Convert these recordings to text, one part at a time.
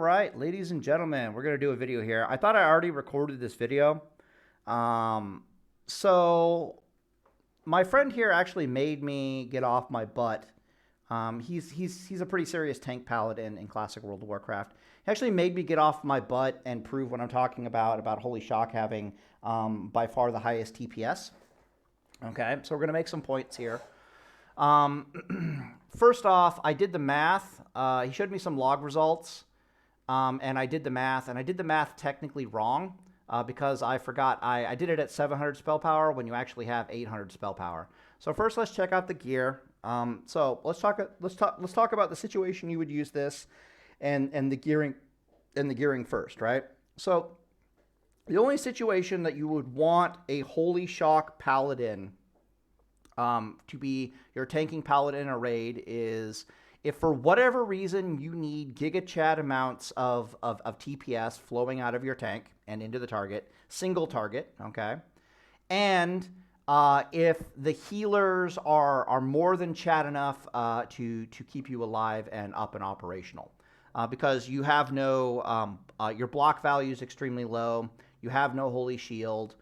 right, ladies and gentlemen, we're going to do a video here. I thought I already recorded this video. So my friend here actually made me get off my butt. He's a pretty serious tank paladin in Classic World of Warcraft. He actually made me get off my butt and prove what I'm talking about Holy Shock having by far the highest TPS. Okay, so we're going to make some points here. First off, I did the math. He showed me some log results, and I did the math, technically wrong because I forgot I did it at 700 spell power when you actually have 800 spell power. So first, let's check out the gear. So let's talk about the situation you would use this, and the gearing first, right? So the only situation that you would want a Holy Shock Paladin to be your tanking paladin in a raid is if for whatever reason you need giga-chat amounts of TPS flowing out of your tank and into the target, single target, okay? And if the healers are more than chat enough to keep you alive and up and operational. Because you have no, your block value is extremely low, you have no holy shield,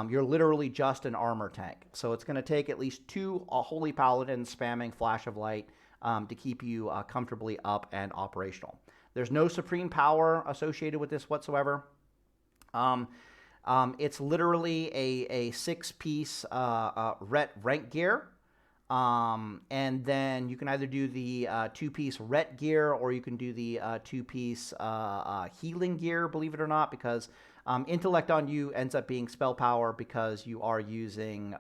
you're literally just an armor tank. So it's going to take at least two holy paladins spamming Flash of Light to keep you comfortably up and operational. There's no supreme power associated with this whatsoever. It's literally a six-piece rank gear. And then you can either do the two-piece ret gear or you can do the two-piece healing gear, believe it or not, because intellect on you ends up being spell power because you are using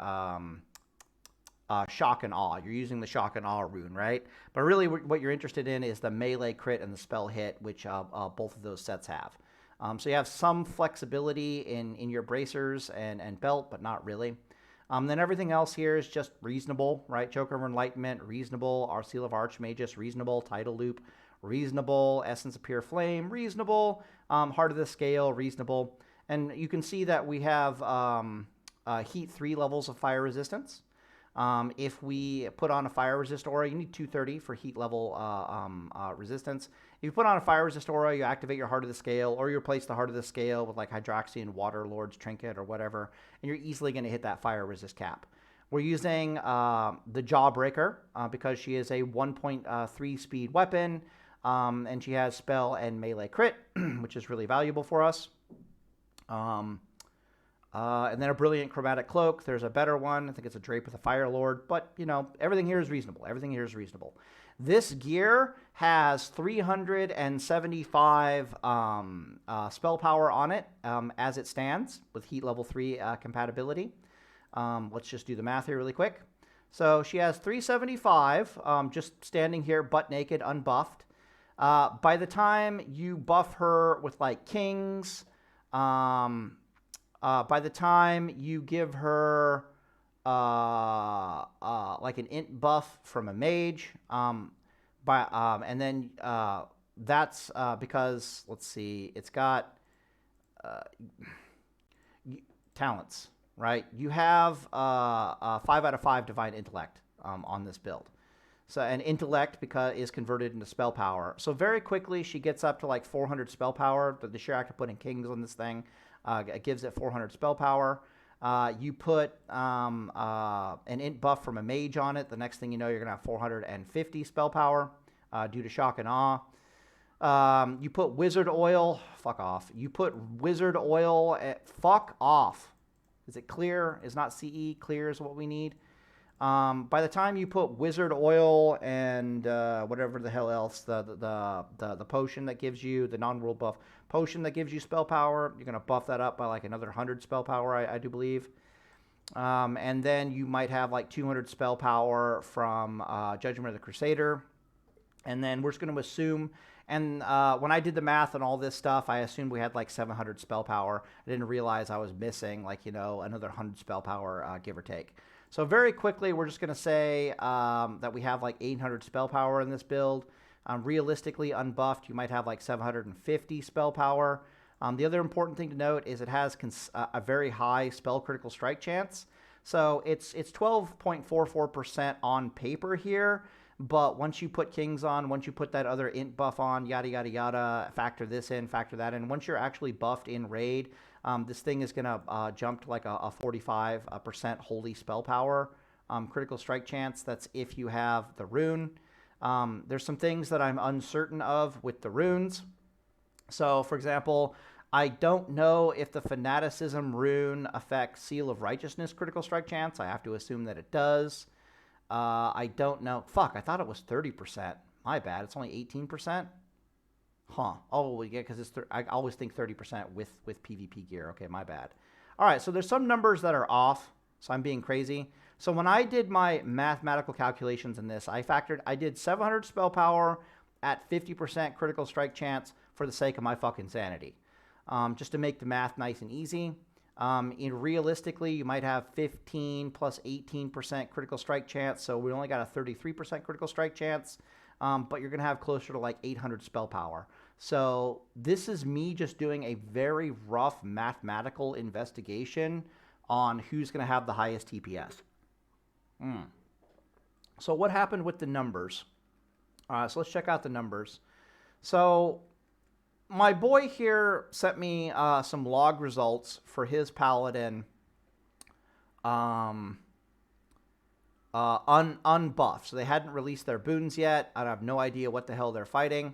shock and awe. You're using the shock and awe rune, right? But really what you're interested in is the melee crit and the spell hit, which both of those sets have. So you have some flexibility in your bracers and belt, but not really. Then everything else here is just reasonable, right? Choker of Enlightenment, reasonable. Our Seal of Archmagus, reasonable. Tidal Loop, reasonable. Essence of Pure Flame, reasonable. Heart of the Scale, reasonable. And you can see that we have Heat 3 levels of fire resistance. If we put on a fire resist aura, you need 230 for heat level resistance. If you put on a fire resist aura, you activate your Heart of the Scale, or you replace the Heart of the Scale with like Hydroxy and Water Lord's Trinket or whatever, and you're easily going to hit that fire resist cap. We're using the Jawbreaker because she is a 1.3 speed weapon, and she has spell and melee crit, which is really valuable for us. And then a Brilliant Chromatic Cloak. There's a better one. I think it's a Drape with a Fire Lord. But, you know, everything here is reasonable. Everything here is reasonable. This gear has 375 spell power on it as it stands with Heat Level 3 compatibility. Let's just do the math here really quick. So she has 375 just standing here butt naked, unbuffed. By the time you buff her with, like, Kings... by the time you give her like an int buff from a mage, and then that's because, let's see, it's got talents, right? You have 5 out of 5 divine intellect on this build. So, and intellect is converted into spell power. So very quickly she gets up to like 400 spell power. The sheer act of putting Kings on this thing it gives it 400 spell power. You put an int buff from a mage on it. The next thing you know, you're going to have 450 spell power due to shock and awe. You put wizard oil. Fuck off. You put wizard oil. Fuck off. Is it clear? Is not CE. Clear is what we need. By the time you put wizard oil and whatever the hell else, the potion that gives you, the non-world buff potion that gives you spell power, you're going to buff that up by like another 100 spell power, I do believe. And then you might have like 200 spell power from Judgment of the Crusader. And then we're just going to assume, and when I did the math on all this stuff, I assumed we had like 700 spell power. I didn't realize I was missing like, you know, another 100 spell power, give or take. So very quickly, we're just going to say that we have like 800 spell power in this build. Realistically, unbuffed, you might have like 750 spell power. The other important thing to note is it has a very high spell critical strike chance. So it's 12.44% on paper here. But once you put kings on, once you put that other int buff on, yada, yada, yada, factor this in, factor that in. Once you're actually buffed in raid, this thing is going to jump to like a 45% holy spell power critical strike chance. That's if you have the rune. There's some things that I'm uncertain of with the runes. So, for example, I don't know if the Fanaticism rune affects Seal of Righteousness critical strike chance. I have to assume that it does. I don't know. Fuck, I thought it was 30%. My bad. It's only 18%. Huh. Oh, yeah, because I always think 30% with PvP gear. Okay, my bad. All right, so there's some numbers that are off, so I'm being crazy. So when I did my mathematical calculations in this, I did 700 spell power at 50% critical strike chance for the sake of my fucking sanity. Just to make the math nice and easy. Realistically, you might have 15 plus 18% critical strike chance, so we only got a 33% critical strike chance, but you're going to have closer to like 800 spell power. So this is me just doing a very rough mathematical investigation on who's going to have the highest TPS. So what happened with the numbers? So let's check out the numbers. So my boy here sent me some log results for his Paladin unbuffed. So they hadn't released their boons yet. I have no idea what the hell they're fighting.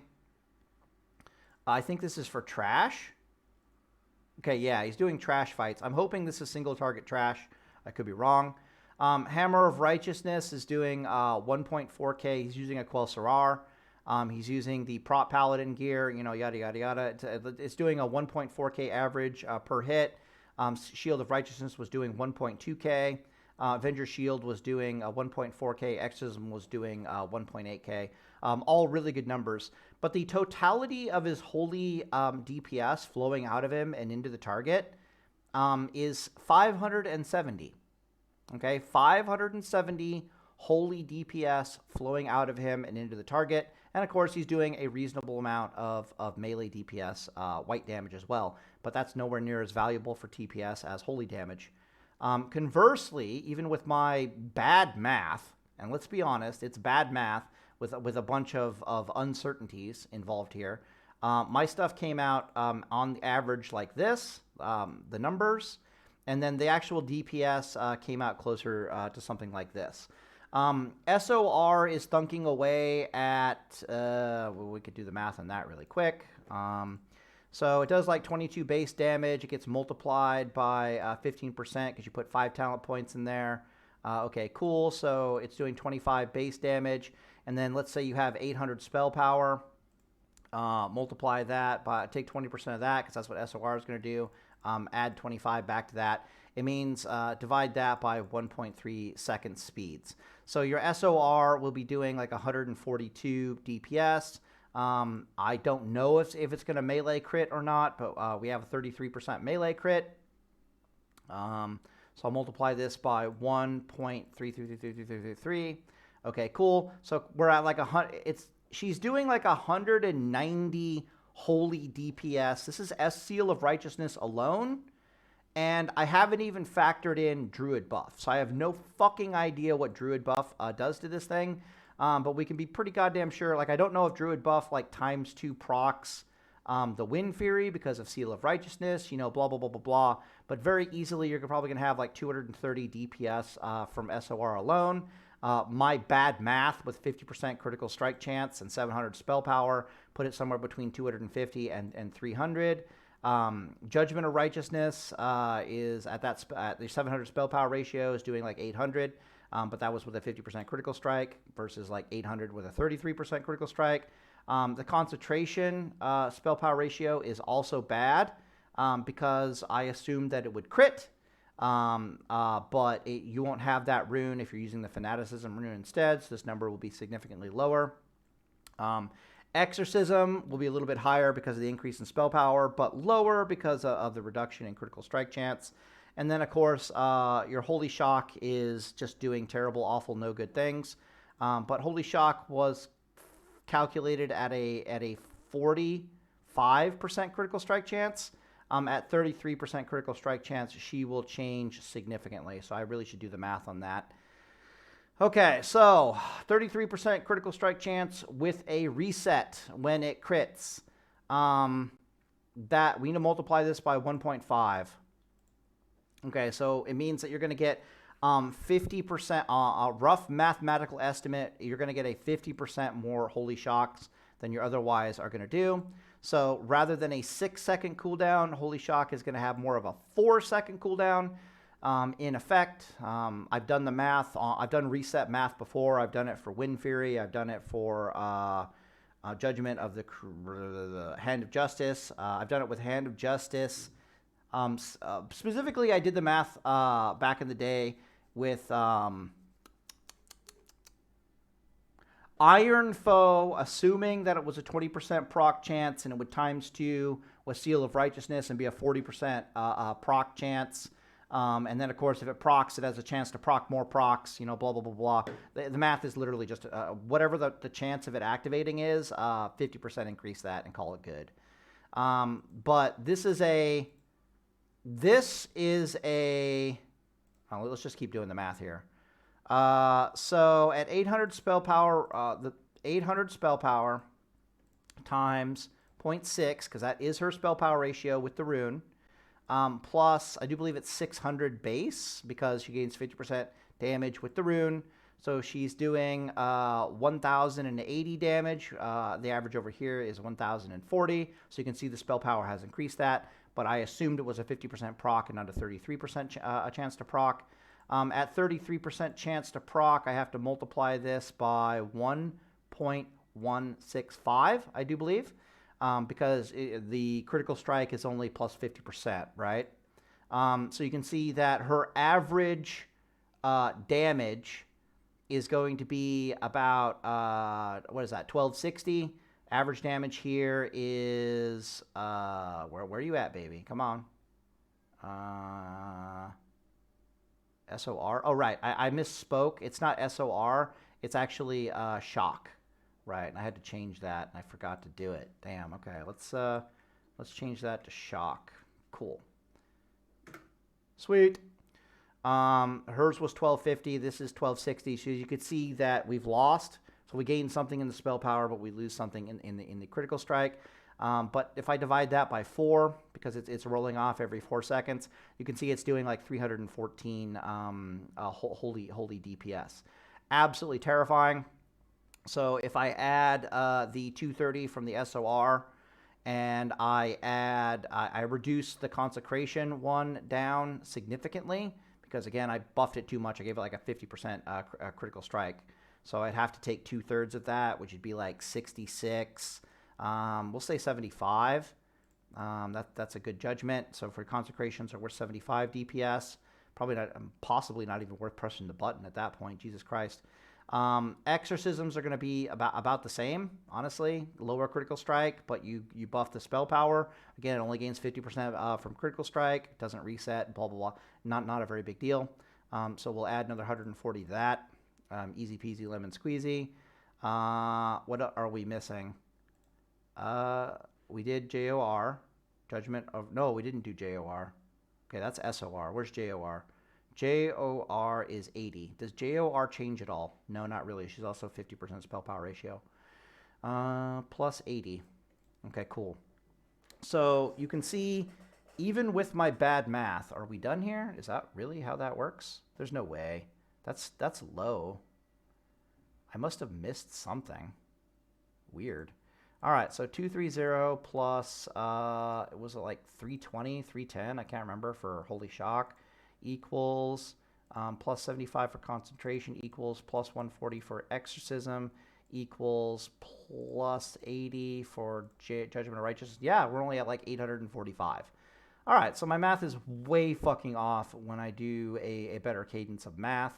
I think this is for trash. Okay, yeah, he's doing trash fights. I'm hoping this is single target trash. I could be wrong. Hammer of Righteousness is doing 1.4k. He's using a Quel'Serrar. He's using the Prot Paladin gear, you know, yada, yada, yada. It's doing a 1.4k average per hit. Shield of Righteousness was doing 1.2k. Avenger Shield was doing 1.4k. Exorcism was doing 1.8k. All really good numbers. But the totality of his holy DPS flowing out of him and into the target is 570. Okay, 570 holy DPS flowing out of him and into the target. And of course, he's doing a reasonable amount of melee DPS, white damage as well. But that's nowhere near as valuable for TPS as holy damage. Conversely, even with my bad math, and let's be honest, it's bad math with a bunch of uncertainties involved here. My stuff came out on the average like this, the numbers, and then the actual DPS came out closer to something like this. SOR is thunking away at, well, we could do the math on that really quick. So it does like 22 base damage. It gets multiplied by 15% because you put 5 talent points in there. Okay, cool. So it's doing 25 base damage. And then let's say you have 800 spell power. Multiply that by, take 20% of that because that's what SOR is going to do. Add 25 back to that. It means divide that by 1.3 second speeds. So your SOR will be doing like 142 DPS. I don't know if it's going to melee crit or not, but we have a 33% melee crit. So I'll multiply this by 1.3333333. Okay, cool. So we're at like 100. She's doing like 190 holy DPS. This is Seal of Righteousness alone. And I haven't even factored in Druid buff. So I have no fucking idea what Druid buff does to this thing. But we can be pretty goddamn sure. Like, I don't know if Druid buff, like, ×2 procs the Wind Fury because of Seal of Righteousness, you know, blah, blah, blah, blah, blah. But very easily, you're probably going to have, like, 230 DPS from SOR alone. My bad math with 50% critical strike chance and 700 spell power put it somewhere between 250 and 300. Judgment of Righteousness is at the 700 spell power ratio is doing like 800, but that was with a 50% critical strike versus like 800 with a 33% critical strike. The concentration spell power ratio is also bad because I assumed that it would crit, but you won't have that rune if you're using the Fanaticism rune instead, so this number will be significantly lower. Exorcism will be a little bit higher because of the increase in spell power, but lower because of the reduction in critical strike chance. And then, of course, your Holy Shock is just doing terrible, awful, no good things. But Holy Shock was calculated at a 45% critical strike chance. At 33% critical strike chance, she will change significantly. So I really should do the math on that. Okay, so 33% critical strike chance with a reset when it crits. That we need to multiply this by 1.5. Okay, so it means that you're going to get 50%, a rough mathematical estimate, you're going to get a 50% more holy shocks than you otherwise are going to do. So rather than a 6-second cooldown, holy shock is going to have more of a 4-second cooldown. In effect, I've done the math. I've done reset math before. I've done it for Wind Fury. I've done it for Judgment of the Hand of Justice. I've done it with Hand of Justice. Specifically, I did the math back in the day with Iron Foe, assuming that it was a 20% proc chance and it would times 2 with Seal of Righteousness and be a 40% proc chance. And then, of course, if it procs, it has a chance to proc more procs, you know, blah, blah, blah, blah. The math is literally just whatever the chance of it activating is, 50% increase that and call it good. But this is a... let's just keep doing the math here. So at 800 spell power, the 800 spell power times 0.6, because that is her spell power ratio with the rune, plus I do believe it's 600 base because she gains 50% damage with the rune. So she's doing 1,080 damage. The average over here is 1,040. So you can see the spell power has increased that. But I assumed it was a 50% proc and not a 33% a chance to proc. At 33% chance to proc, I have to multiply this by 1.165, I do believe, because the critical strike is only plus 50%, right? So you can see that her average damage is going to be about, what is that, 1260? Average damage here is, where are you at, baby? Come on. SOR. Oh, right. I misspoke. It's not SOR. It's actually shock. Right. And I had to change that, and I forgot to do it. Damn. Okay. Let's change that to shock. Cool. Sweet. Hers was 1250. This is 1260. So you could see that we've lost. So we gain something in the spell power, but we lose something in the critical strike. But if I divide that by 4, because it's rolling off every 4 seconds, you can see it's doing like 314 holy DPS. Absolutely terrifying. So if I add the 230 from the SOR, and I reduce the consecration one down significantly, because again, I buffed it too much. I gave it like a 50% critical strike. So I'd have to take 2/3 of that, which would be like 66. We'll say 75. That's a good judgment. So for consecrations, we're 75 DPS. Probably not, possibly not even worth pressing the button at that point. Jesus Christ. Exorcisms are going to be about the same, honestly. Lower critical strike, but you buff the spell power. Again, it only gains 50% from critical strike. Doesn't reset, blah, blah, blah. Not a very big deal. So we'll add another 140 to that. Easy peasy lemon squeezy. What are we missing? We did JOR. Judgment of... No, we didn't do JOR. Okay, that's SOR. Where's JOR? JOR is 80. Does JOR change at all? No, not really. She's also 50% spell power ratio. Plus 80. Okay, cool. So you can see, even with my bad math, are we done here? Is that really how that works? There's no way. That's low. I must have missed something. Weird. All right, so 230 plus, it was like 320, 310, I can't remember, for Holy Shock, equals plus 75 for concentration, equals plus 140 for exorcism, equals plus 80 for judgment of righteousness. Yeah, we're only at like 845. All right, so my math is way fucking off when I do a better cadence of math.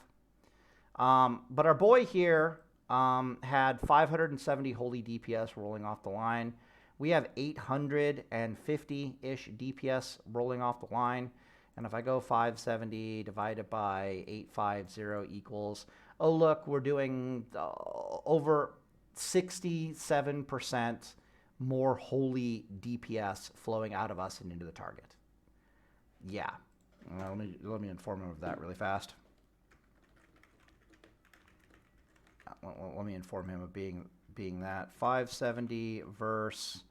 But our boy here had 570 holy DPS rolling off the line. We have 850-ish DPS rolling off the line. And if I go 570 divided by 850 equals, oh, look, we're doing over 67% more holy DPS flowing out of us and into the target. Yeah. Let me inform him of that really fast. let me inform him of being that 570 verse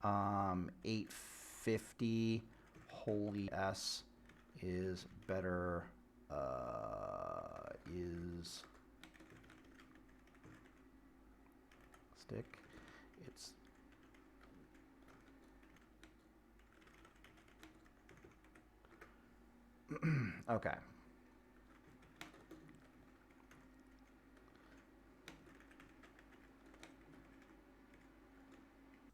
850. Holy S is better. Is stick. It's okay.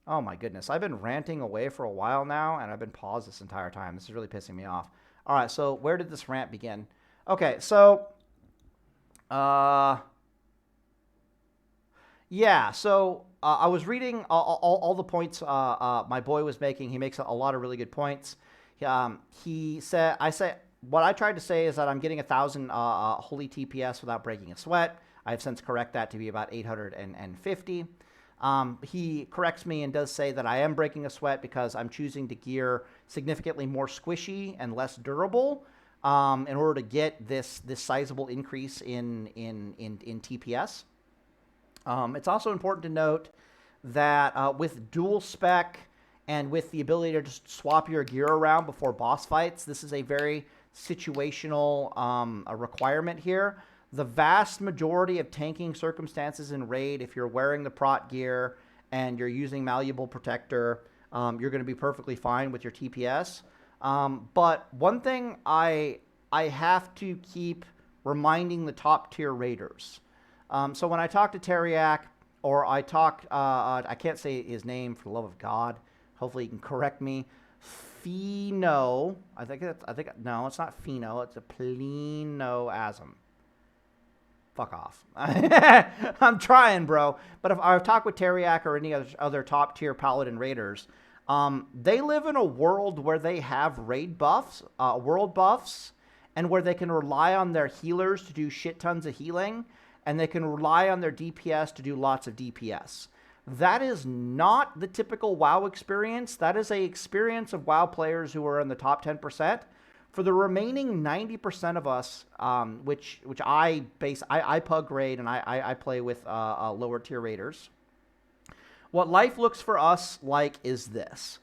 Oh my goodness. I've been ranting away for a while now, and I've been paused this entire time. This is really pissing me off. All right, so where did this rant begin? Okay, so yeah, so I was reading all the points my boy was making. He makes a lot of really good points. He said, what I tried to say is that I'm getting 1,000 holy TPS without breaking a sweat. I have since correct that to be about 850. He corrects me and does say that I am breaking a sweat because I'm choosing to gear significantly more squishy and less durable in order to get this sizable increase in TPS. It's also important to note that with dual spec and with the ability to just swap your gear around before boss fights, this is a very situational a requirement here. The vast majority of tanking circumstances in Raid, if you're wearing the Prot gear and you're using Malleable Protector, you're going to be perfectly fine with your TPS. But one thing I have to keep reminding the top tier raiders. So when I talk to Teriak, or I talk, I can't say his name for the love of God. Hopefully he can correct me. Pheno, no, it's not Pheno. It's a Plenoasm. Fuck off. I'm trying, bro. But if I talk with Teriak or any other top tier Paladin raiders, they live in a world where they have raid buffs, world buffs, and where they can rely on their healers to do shit tons of healing, and they can rely on their DPS to do lots of DPS. That is not the typical WoW experience. That is a experience of WoW players who are in the top 10%. For the remaining 90% of us, which I pug raid and I play with lower tier raiders, what life looks for us like is this.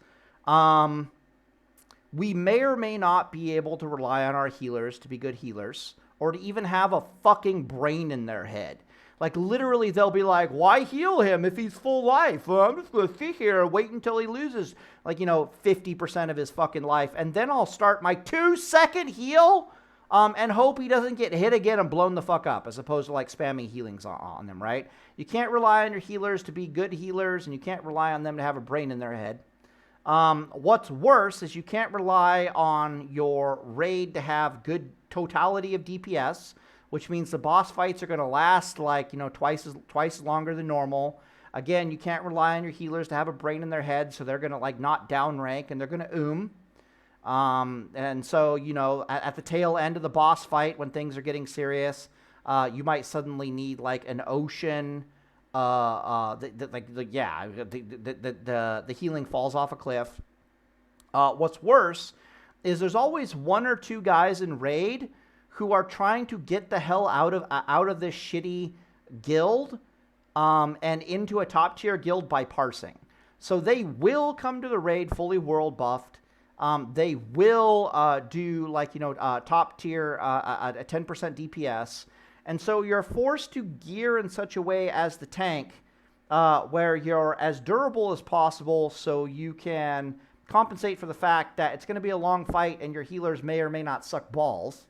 We may or may not be able to rely on our healers to be good healers, or to even have a fucking brain in their head. Like, literally, they'll be like, why heal him if he's full life? Well, I'm just going to sit here and wait until he loses, 50% of his fucking life. And then I'll start my 2-second heal and hope he doesn't get hit again and blown the fuck up, as opposed to, spamming healings on them, right? You can't rely on your healers to be good healers, and you can't rely on them to have a brain in their head. What's worse is you can't rely on your raid to have good totality of DPS, which means the boss fights are going to last twice longer than normal. Again, you can't rely on your healers to have a brain in their head, so they're going to not down rank and they're going to and so, at the tail end of the boss fight, when things are getting serious, you might suddenly need an ocean. The healing falls off a cliff. What's worse is there's always one or two guys in raid who are trying to get the hell out of this shitty guild and into a top tier guild by parsing. So they will come to the raid fully world buffed. They will do top tier a 10% DPS. And so you're forced to gear in such a way as the tank where you're as durable as possible so you can compensate for the fact that it's going to be a long fight and your healers may or may not suck balls.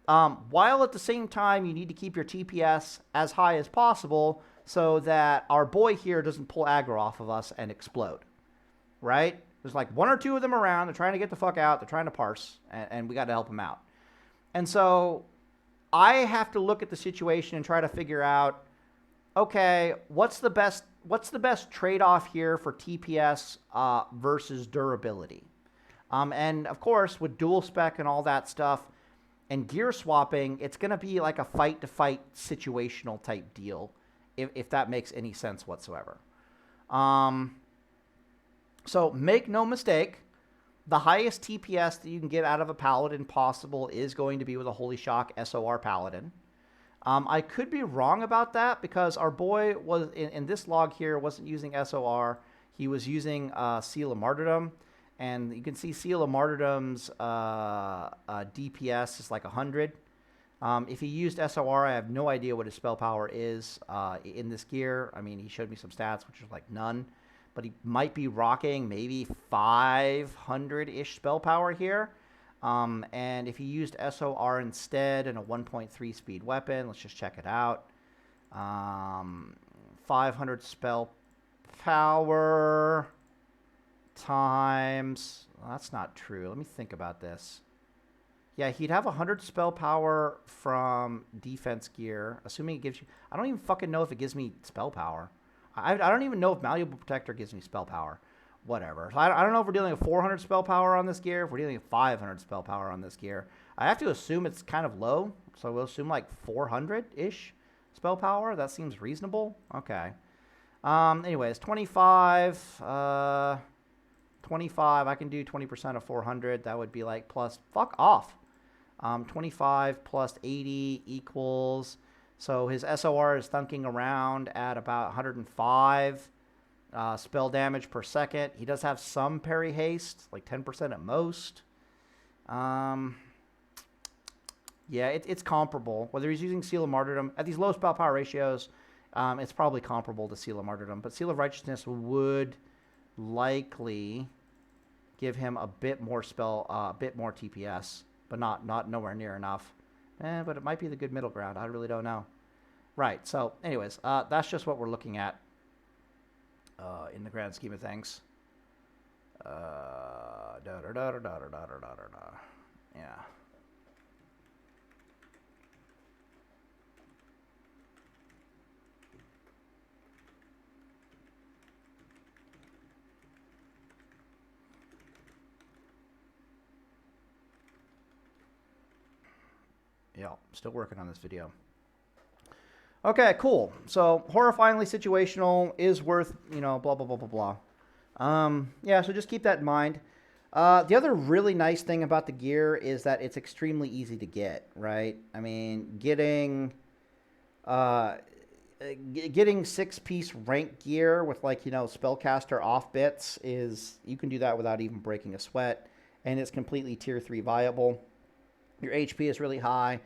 While at the same time, you need to keep your TPS as high as possible so that our boy here doesn't pull aggro off of us and explode, right? There's one or two of them around. They're trying to get the fuck out. They're trying to parse, and we got to help them out. And so I have to look at the situation and try to figure out, okay, what's the best trade-off here for TPS versus durability? And of course, with dual spec and all that stuff, and gear swapping, it's going to be like a fight-to-fight situational type deal, if that makes any sense whatsoever. So make no mistake, the highest TPS that you can get out of a Paladin possible is going to be with a Holy Shock SOR Paladin. I could be wrong about that because our boy was in this log here wasn't using SOR. He was using Seal of Martyrdom. And you can see Seal of Martyrdom's DPS is like 100. If he used SOR, I have no idea what his spell power is in this gear. I mean, he showed me some stats, which is like none. But he might be rocking maybe 500-ish spell power here. And if he used SOR instead and a 1.3 speed weapon, let's just check it out. 500 spell power times... Well, that's not true. Let me think about this. Yeah, he'd have 100 spell power from defense gear, assuming it gives you... I don't even fucking know if it gives me spell power. I don't even know if Malleable Protector gives me spell power. Whatever. So I don't know if we're dealing with 400 spell power on this gear, if we're dealing with 500 spell power on this gear. I have to assume it's kind of low, so we'll assume like 400-ish spell power. That seems reasonable. Okay. Anyways, 25... 25, I can do 20% of 400. That would be like plus... Fuck off. 25 plus 80 equals... So his SOR is thunking around at about 105 spell damage per second. He does have some parry haste, like 10% at most. Yeah, it's comparable. Whether he's using Seal of Martyrdom, at these low spell power ratios, it's probably comparable to Seal of Martyrdom. But Seal of Righteousness would likely give him a bit more TPS, but not nowhere near enough. But it might be the good middle ground. I really don't know. Right. So, anyways, that's just what we're looking at in the grand scheme of things. Yeah. Yeah, still working on this video. Okay, cool. So, horrifyingly situational is worth, blah, blah, blah, blah, blah. Yeah, so just keep that in mind. The other really nice thing about the gear is that it's extremely easy to get, right? I mean, getting 6-piece rank gear with, spellcaster off bits is, you can do that without even breaking a sweat, and it's completely tier 3 viable. Your HP is really high.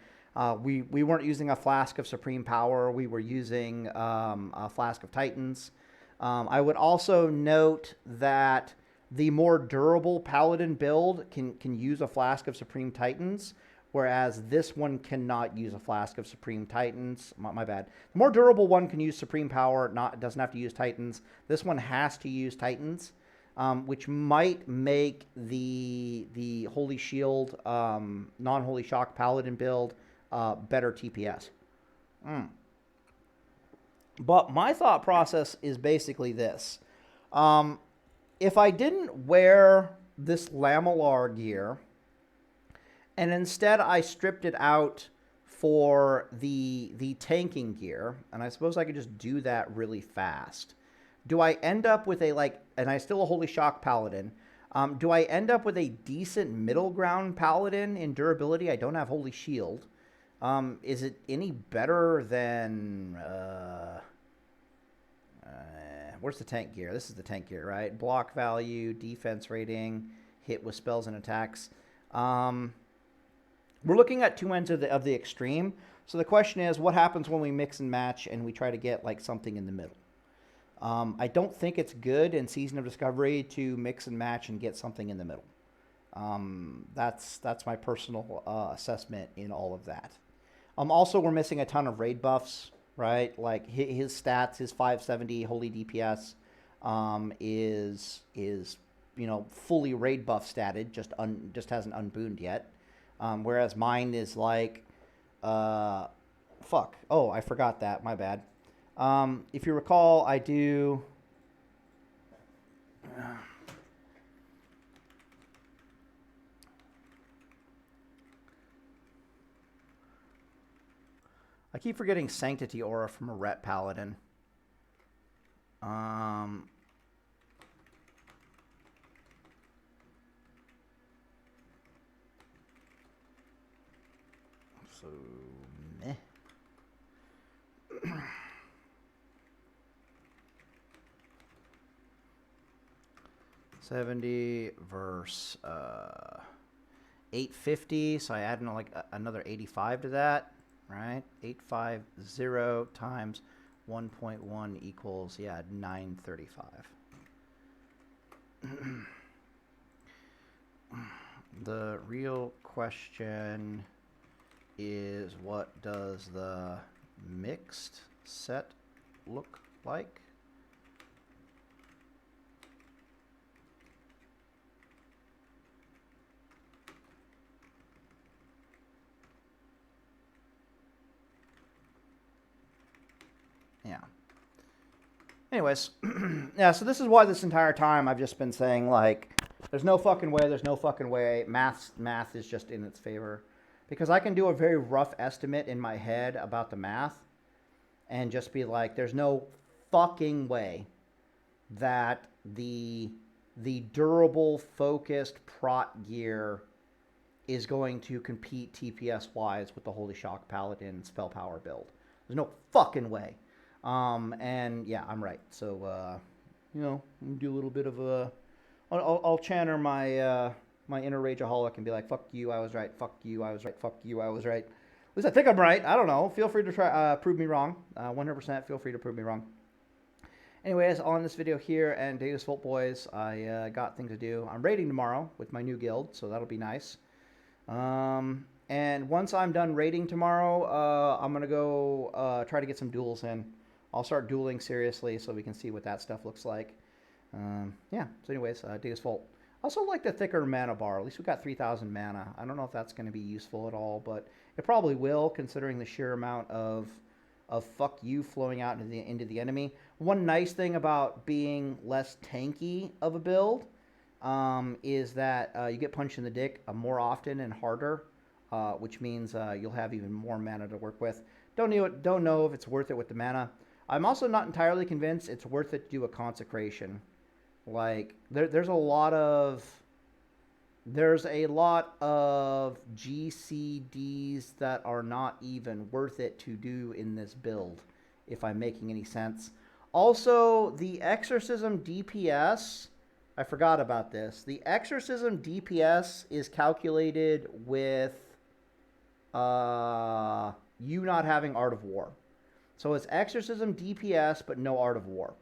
We weren't using a Flask of Supreme Power. We were using a Flask of Titans. I would also note that the more durable Paladin build can use a Flask of Supreme Titans, whereas this one cannot use a Flask of Supreme Titans. My bad. The more durable one can use Supreme Power, doesn't have to use Titans. This one has to use Titans. Which might make the Holy Shield, non-Holy Shock Paladin build better TPS. But my thought process is basically this. If I didn't wear this Lamellar gear, and instead I stripped it out for the tanking gear, and I suppose I could just do that really fast, do I end up with and I still a Holy Shock Paladin, do I end up with a decent middle ground Paladin in durability? I don't have Holy Shield. Is it any better than, where's the tank gear? This is the tank gear, right? Block value, defense rating, hit with spells and attacks. We're looking at two ends of the extreme. So the question is, what happens when we mix and match and we try to get something in the middle? I don't think it's good in Season of Discovery to mix and match and get something in the middle. That's my personal assessment in all of that. Also, we're missing a ton of raid buffs, right? Like his stats, his 570 holy DPS is fully raid buff statted, just hasn't unbooned yet. Whereas mine is fuck. Oh, I forgot that. My bad. If you recall, I do... I keep forgetting Sanctity Aura from a Ret Paladin. So, meh. 70 versus 850, so I add like another 85 to that, right? 850 times 1.1 equals, yeah, 935. The real question is, what does the mixed set look like? Yeah. Anyways, yeah, so this is why this entire time I've just been saying, like, there's no fucking way, there's no fucking way. Math is just in its favor. Because I can do a very rough estimate in my head about the math and just be like, there's no fucking way that the durable, focused Prot gear is going to compete TPS-wise with the Holy Shock Paladin spell power build. There's no fucking way. And yeah, I'm right. So, you know, do a little bit of a... I'll channel my my inner rageaholic and be like, fuck you, I was right, fuck you, I was right, fuck you, I was right. At least I think I'm right. I don't know. Feel free to try prove me wrong. 100% feel free to prove me wrong. Anyways, on this video here, and Data's Fault Boys, I got things to do. I'm raiding tomorrow with my new guild, so that'll be nice. And once I'm done raiding tomorrow, I'm going to go try to get some duels in. I'll start dueling seriously so we can see what that stuff looks like. Yeah, so anyways, Data's Fault. Also like the thicker mana bar. At least we got 3,000 mana. I don't know if that's going to be useful at all, but it probably will, considering the sheer amount of fuck you flowing out into the enemy. One nice thing about being less tanky of a build is that you get punched in the dick more often and harder, which means you'll have even more mana to work with. Don't know if it's worth it with the mana. I'm also not entirely convinced it's worth it to do a consecration. Like, there's a lot of GCDs that are not even worth it to do in this build, if I'm making any sense. Also, the Exorcism DPS, I forgot about this. The Exorcism DPS is calculated with you not having Art of War. So it's Exorcism DPS, but no Art of War.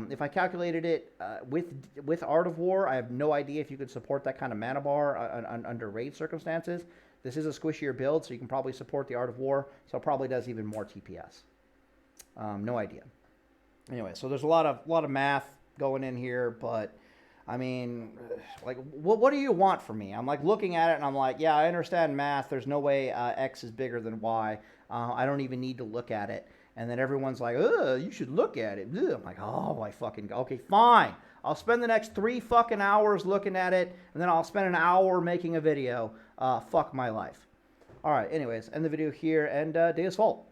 If I calculated it with Art of War, I have no idea if you could support that kind of mana bar under raid circumstances. This is a squishier build, so you can probably support the Art of War, so it probably does even more TPS. No idea. Anyway, so there's a lot of math going in here, but I mean, like, what do you want from me? I'm like looking at it and I'm like, yeah, I understand math. There's no way X is bigger than Y. I don't even need to look at it. And then everyone's like, you should look at it. I'm like, oh, I fucking... Okay, fine. I'll spend the next 3 fucking hours looking at it, and then I'll spend an hour making a video. Fuck my life. All right, anyways, end the video here, and Data's Fault.